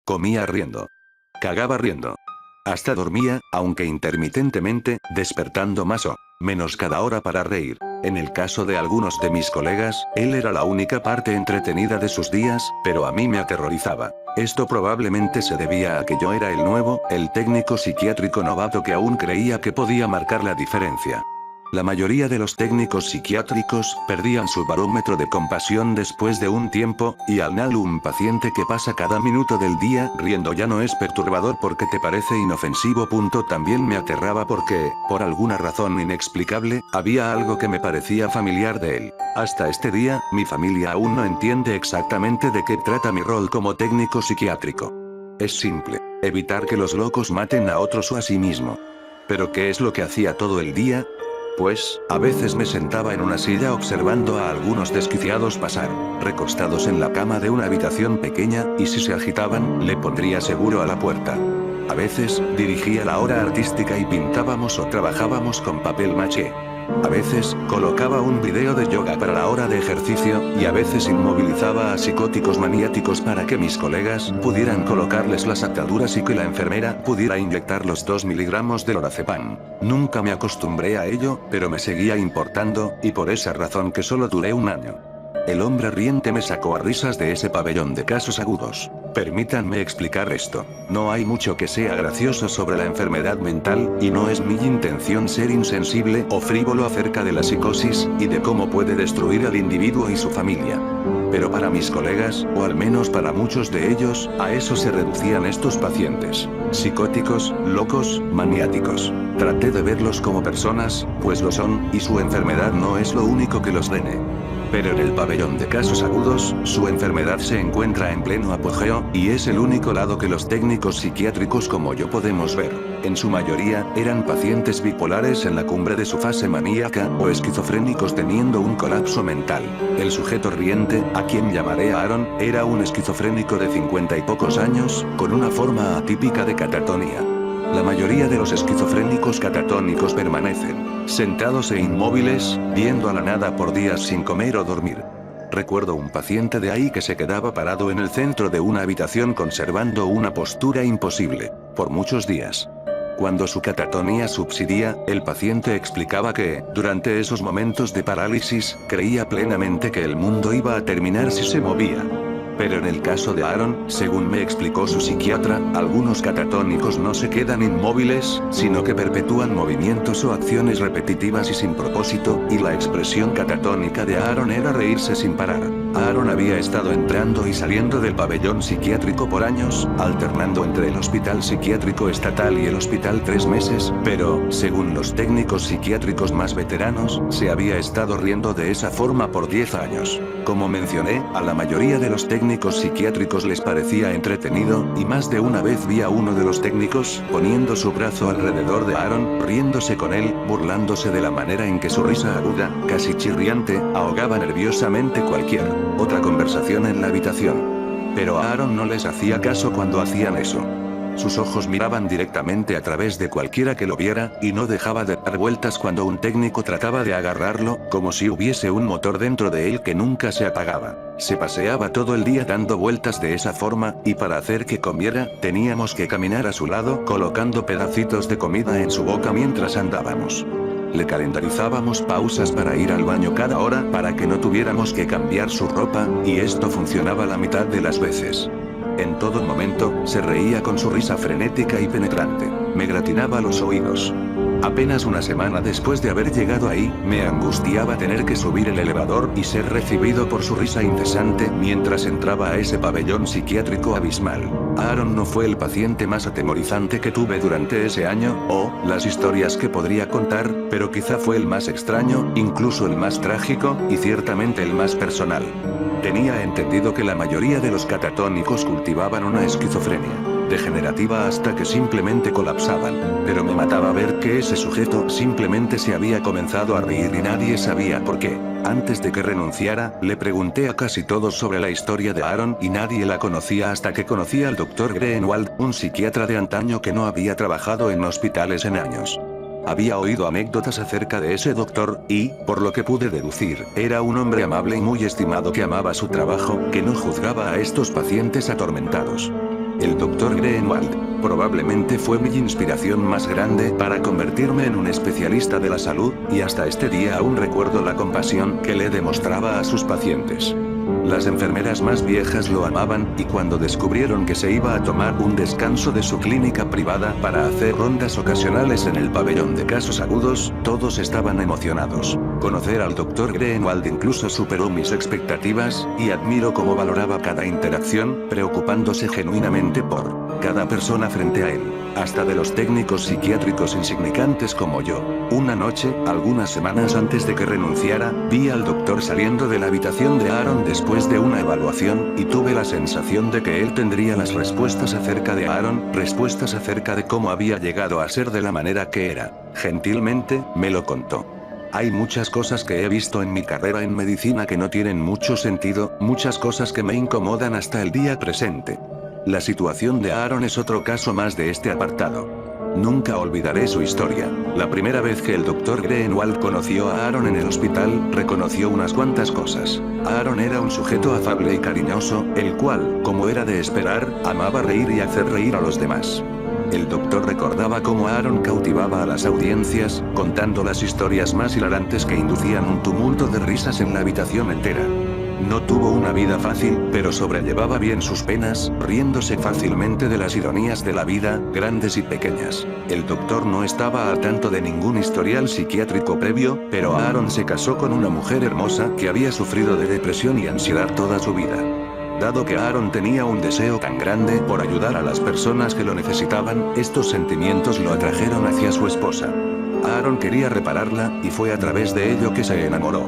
Comía riendo. Cagaba riendo. Hasta dormía, aunque intermitentemente, despertando más o menos cada hora para reír. En el caso de algunos de mis colegas, él era la única parte entretenida de sus días, pero a mí me aterrorizaba. Esto probablemente se debía a que yo era el nuevo, el técnico psiquiátrico novato que aún creía que podía marcar la diferencia. La mayoría de los técnicos psiquiátricos perdían su barómetro de compasión después de un tiempo, y al final un paciente que pasa cada minuto del día riendo ya no es perturbador porque te parece inofensivo. También me aterraba porque, por alguna razón inexplicable, había algo que me parecía familiar de él. Hasta este día, mi familia aún no entiende exactamente de qué trata mi rol como técnico psiquiátrico. Es simple: evitar que los locos maten a otros o a sí mismo. ¿Pero qué es lo que hacía todo el día? Pues, a veces me sentaba en una silla observando a algunos desquiciados pasar, recostados en la cama de una habitación pequeña, y si se agitaban, le pondría seguro a la puerta. A veces, dirigía la hora artística y pintábamos o trabajábamos con papel maché. A veces, colocaba un video de yoga para la hora de ejercicio, y a veces inmovilizaba a psicóticos maniáticos para que mis colegas pudieran colocarles las ataduras y que la enfermera pudiera inyectar los 2 miligramos de lorazepam. Nunca me acostumbré a ello, pero me seguía importando, y por esa razón que solo duré un año. El hombre riente me sacó a risas de ese pabellón de casos agudos. Permítanme explicar esto. No hay mucho que sea gracioso sobre la enfermedad mental, y no es mi intención ser insensible o frívolo acerca de la psicosis, y de cómo puede destruir al individuo y su familia. Pero para mis colegas, o al menos para muchos de ellos, a eso se reducían estos pacientes. Psicóticos, locos, maniáticos. Traté de verlos como personas, pues lo son, y su enfermedad no es lo único que los drene. Pero en el pabellón de casos agudos, su enfermedad se encuentra en pleno apogeo, y es el único lado que los técnicos psiquiátricos como yo podemos ver. En su mayoría, eran pacientes bipolares en la cumbre de su fase maníaca, o esquizofrénicos teniendo un colapso mental. El sujeto riente, a quien llamaré Aaron, era un esquizofrénico de 50 y pocos años, con una forma atípica de catatonia. La mayoría de los esquizofrénicos catatónicos permanecen sentados e inmóviles, viendo a la nada por días sin comer o dormir. Recuerdo un paciente de ahí que se quedaba parado en el centro de una habitación conservando una postura imposible, por muchos días. Cuando su catatonia subsidía, el paciente explicaba que, durante esos momentos de parálisis, creía plenamente que el mundo iba a terminar si se movía. Pero en el caso de Aaron, según me explicó su psiquiatra, algunos catatónicos no se quedan inmóviles, sino que perpetúan movimientos o acciones repetitivas y sin propósito, y la expresión catatónica de Aaron era reírse sin parar. Aaron había estado entrando y saliendo del pabellón psiquiátrico por años, alternando entre el hospital psiquiátrico estatal y el hospital 3 meses, pero, según los técnicos psiquiátricos más veteranos, se había estado riendo de esa forma por 10 años. Como mencioné, a la mayoría de los técnicos psiquiátricos les parecía entretenido, y más de una vez vi a uno de los técnicos poniendo su brazo alrededor de Aaron, riéndose con él, burlándose de la manera en que su risa aguda, casi chirriante, ahogaba nerviosamente cualquier otra conversación en la habitación. Pero a Aaron no les hacía caso cuando hacían eso. Sus ojos miraban directamente a través de cualquiera que lo viera, y no dejaba de dar vueltas cuando un técnico trataba de agarrarlo, como si hubiese un motor dentro de él que nunca se apagaba. Se paseaba todo el día dando vueltas de esa forma, y para hacer que comiera, teníamos que caminar a su lado, colocando pedacitos de comida en su boca mientras andábamos. Le calendarizábamos pausas para ir al baño cada hora para que no tuviéramos que cambiar su ropa, y esto funcionaba la mitad de las veces. En todo momento, se reía con su risa frenética y penetrante. Me gratinaba los oídos. Apenas una semana después de haber llegado ahí, me angustiaba tener que subir el elevador y ser recibido por su risa incesante mientras entraba a ese pabellón psiquiátrico abismal. Aaron no fue el paciente más atemorizante que tuve durante ese año, o las historias que podría contar, pero quizá fue el más extraño, incluso el más trágico, y ciertamente el más personal. Tenía entendido que la mayoría de los catatónicos cultivaban una esquizofrenia degenerativa hasta que simplemente colapsaban, pero me mataba ver que ese sujeto simplemente se había comenzado a reír y nadie sabía por qué. Antes de que renunciara, le pregunté a casi todos sobre la historia de Aaron y nadie la conocía hasta que conocí al Dr. Greenwald, un psiquiatra de antaño que no había trabajado en hospitales en años. Había oído anécdotas acerca de ese doctor, y, por lo que pude deducir, era un hombre amable y muy estimado que amaba su trabajo, que no juzgaba a estos pacientes atormentados. El Dr. Greenwald probablemente fue mi inspiración más grande para convertirme en un especialista de la salud, y hasta este día aún recuerdo la compasión que le demostraba a sus pacientes. Las enfermeras más viejas lo amaban, y cuando descubrieron que se iba a tomar un descanso de su clínica privada para hacer rondas ocasionales en el pabellón de casos agudos, todos estaban emocionados. Conocer al Dr. Greenwald incluso superó mis expectativas, y admiro cómo valoraba cada interacción, preocupándose genuinamente por cada persona frente a él, hasta de los técnicos psiquiátricos insignificantes como yo. Una noche, algunas semanas antes de que renunciara, vi al doctor saliendo de la habitación de Aaron después de una evaluación, y tuve la sensación de que él tendría las respuestas acerca de Aaron, respuestas acerca de cómo había llegado a ser de la manera que era. Gentilmente, me lo contó. Hay muchas cosas que he visto en mi carrera en medicina que no tienen mucho sentido, muchas cosas que me incomodan hasta el día presente. La situación de Aaron es otro caso más de este apartado. Nunca olvidaré su historia. La primera vez que el Dr. Greenwald conoció a Aaron en el hospital, reconoció unas cuantas cosas. Aaron era un sujeto afable y cariñoso, el cual, como era de esperar, amaba reír y hacer reír a los demás. El doctor recordaba cómo Aaron cautivaba a las audiencias, contando las historias más hilarantes que inducían un tumulto de risas en la habitación entera. No tuvo una vida fácil, pero sobrellevaba bien sus penas, riéndose fácilmente de las ironías de la vida, grandes y pequeñas. El doctor no estaba al tanto de ningún historial psiquiátrico previo, pero Aaron se casó con una mujer hermosa que había sufrido de depresión y ansiedad toda su vida. Dado que Aaron tenía un deseo tan grande por ayudar a las personas que lo necesitaban, estos sentimientos lo atrajeron hacia su esposa. Aaron quería repararla, y fue a través de ello que se enamoró.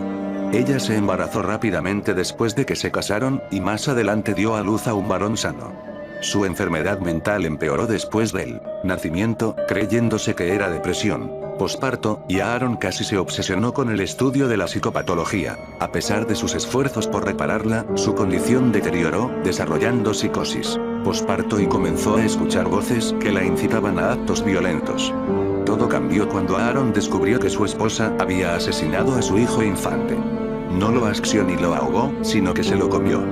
Ella se embarazó rápidamente después de que se casaron, y más adelante dio a luz a un varón sano. Su enfermedad mental empeoró después del nacimiento, creyéndose que era depresión posparto, y Aaron casi se obsesionó con el estudio de la psicopatología. A pesar de sus esfuerzos por repararla, su condición deterioró, desarrollando psicosis posparto, y comenzó a escuchar voces que la incitaban a actos violentos. Todo cambió cuando Aaron descubrió que su esposa había asesinado a su hijo infante. No lo asfixió ni lo ahogó, sino que se lo comió.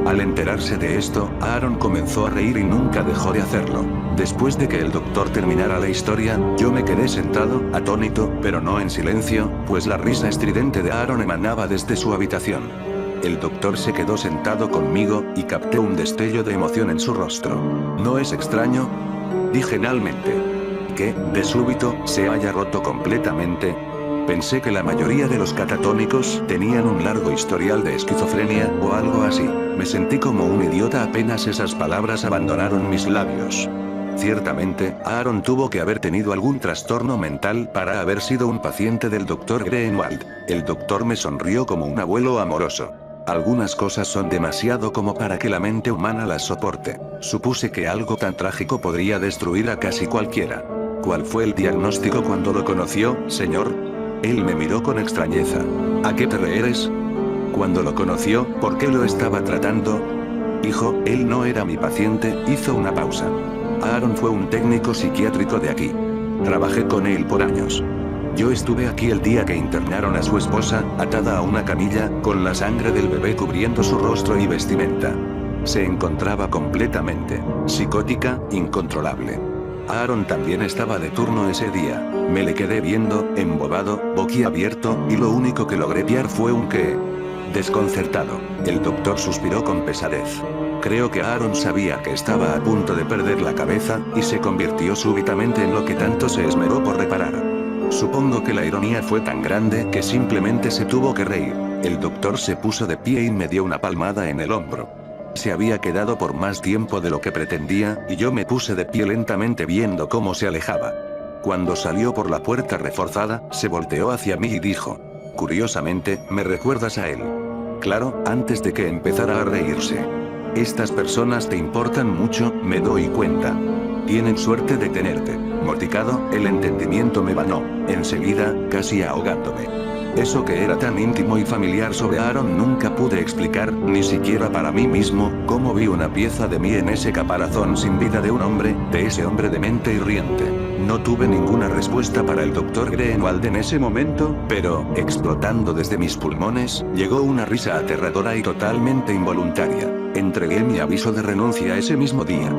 Al enterarse de esto, Aaron comenzó a reír y nunca dejó de hacerlo. Después de que el doctor terminara la historia, yo me quedé sentado, atónito, pero no en silencio, pues la risa estridente de Aaron emanaba desde su habitación. El doctor se quedó sentado conmigo, y capté un destello de emoción en su rostro. ¿No es extraño?, dije finalmente. Que, de súbito, se haya roto completamente. Pensé que la mayoría de los catatónicos tenían un largo historial de esquizofrenia, o algo así. Me sentí como un idiota apenas esas palabras abandonaron mis labios. Ciertamente, Aaron tuvo que haber tenido algún trastorno mental para haber sido un paciente del Dr. Greenwald. El doctor me sonrió como un abuelo amoroso. Algunas cosas son demasiado como para que la mente humana las soporte. Supuse que algo tan trágico podría destruir a casi cualquiera. ¿Cuál fue el diagnóstico cuando lo conoció, señor? Él me miró con extrañeza. ¿A qué te refieres? Cuando lo conoció, ¿por qué lo estaba tratando? Hijo, él no era mi paciente, hizo una pausa. Aaron fue un técnico psiquiátrico de aquí. Trabajé con él por años. Yo estuve aquí el día que internaron a su esposa, atada a una camilla, con la sangre del bebé cubriendo su rostro y vestimenta. Se encontraba completamente psicótica, incontrolable. Aaron también estaba de turno ese día. Me le quedé viendo, embobado, boquiabierto, y lo único que logré pillar fue un qué. Desconcertado. El doctor suspiró con pesadez. Creo que Aaron sabía que estaba a punto de perder la cabeza, y se convirtió súbitamente en lo que tanto se esmeró por reparar. Supongo que la ironía fue tan grande que simplemente se tuvo que reír. El doctor se puso de pie y me dio una palmada en el hombro. Se había quedado por más tiempo de lo que pretendía, y yo me puse de pie lentamente viendo cómo se alejaba. Cuando salió por la puerta reforzada, se volteó hacia mí y dijo: curiosamente, me recuerdas a él. Claro, antes de que empezara a reírse. Estas personas te importan mucho, me doy cuenta. Tienen suerte de tenerte. Morticado, el entendimiento me banó, enseguida, casi ahogándome. Eso que era tan íntimo y familiar sobre Aaron nunca pude explicar, ni siquiera para mí mismo, cómo vi una pieza de mí en ese caparazón sin vida de un hombre, de ese hombre demente y riente. No tuve ninguna respuesta para el Dr. Greenwald en ese momento, pero, explotando desde mis pulmones, llegó una risa aterradora y totalmente involuntaria. Entregué mi aviso de renuncia ese mismo día.